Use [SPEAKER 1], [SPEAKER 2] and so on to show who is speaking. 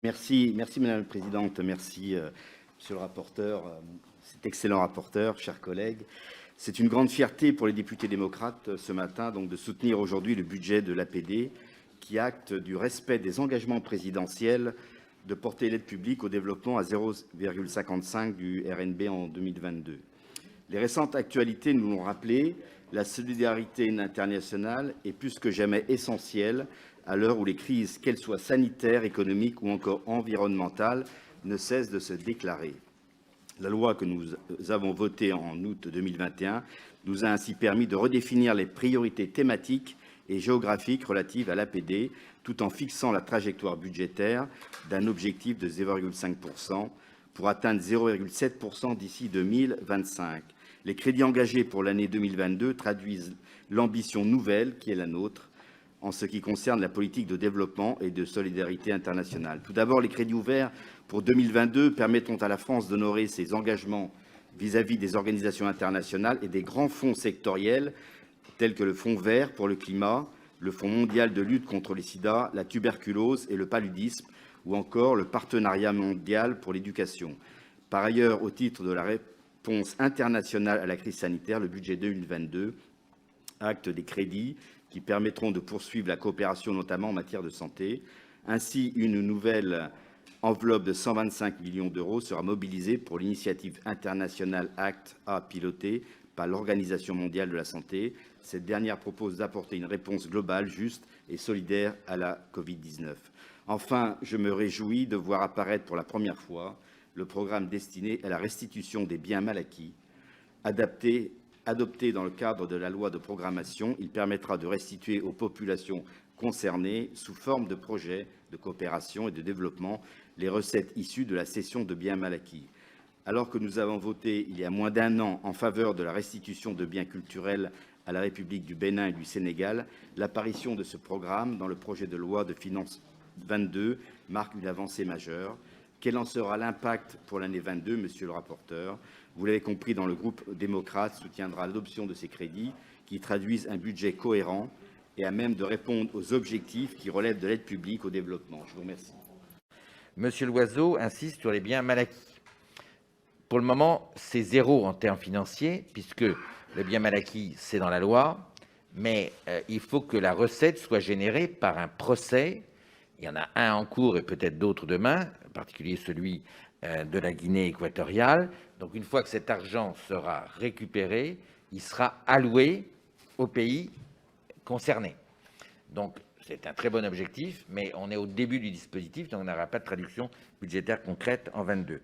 [SPEAKER 1] Merci Madame la Présidente, merci Monsieur le rapporteur, cet excellent rapporteur, chers collègues. C'est une grande fierté pour les députés démocrates ce matin donc de soutenir aujourd'hui le budget de l'APD qui acte du respect des engagements présidentiels de porter l'aide publique au développement à 0,55 du RNB en 2022. Les récentes actualités nous l'ont rappelé, la solidarité internationale est plus que jamais essentielle à l'heure où les crises, qu'elles soient sanitaires, économiques ou encore environnementales, ne cessent de se déclarer. La loi que nous avons votée en août 2021 nous a ainsi permis de redéfinir les priorités thématiques et géographiques relatives à l'APD, tout en fixant la trajectoire budgétaire d'un objectif de 0,5% pour atteindre 0,7% d'ici 2025. Les crédits engagés pour l'année 2022 traduisent l'ambition nouvelle qui est la nôtre en ce qui concerne la politique de développement et de solidarité internationale. Tout d'abord, les crédits ouverts pour 2022 permettront à la France d'honorer ses engagements vis-à-vis des organisations internationales et des grands fonds sectoriels tels que le Fonds vert pour le climat, le Fonds mondial de lutte contre le sida, la tuberculose et le paludisme, ou encore le Partenariat mondial pour l'éducation. Par ailleurs, au titre de la réponse internationale à la crise sanitaire, le budget 2022 acte des crédits qui permettront de poursuivre la coopération, notamment en matière de santé. Ainsi, une nouvelle enveloppe de 125 millions d'euros sera mobilisée pour l'initiative internationale ACT-A pilotée par l'Organisation mondiale de la santé. Cette dernière propose d'apporter une réponse globale, juste et solidaire à la Covid-19. Enfin, je me réjouis de voir apparaître pour la première fois le programme destiné à la restitution des biens mal acquis. Adopté dans le cadre de la loi de programmation, il permettra de restituer aux populations concernées, sous forme de projets de coopération et de développement, les recettes issues de la cession de biens mal acquis. Alors que nous avons voté il y a moins d'un an en faveur de la restitution de biens culturels à la République du Bénin et du Sénégal, l'apparition de ce programme dans le projet de loi de finances 22 marque une avancée majeure. Quel en sera l'impact pour l'année 22, monsieur le rapporteur? Vous l'avez compris, dans le groupe démocrate soutiendra l'adoption de ces crédits qui traduisent un budget cohérent et à même de répondre aux objectifs qui relèvent de l'aide publique au développement. Je vous remercie.
[SPEAKER 2] Monsieur Loiseau insiste sur les biens mal acquis. Pour le moment, c'est zéro en termes financiers, puisque le bien mal acquis, c'est dans la loi, mais il faut que la recette soit générée par un procès. Il y en a un en cours et peut-être d'autres demain, en particulier celui de la Guinée équatoriale. Donc, une fois que cet argent sera récupéré, il sera alloué aux pays concernés. Donc, c'est un très bon objectif, mais on est au début du dispositif, donc on n'aura pas de traduction budgétaire concrète en 22.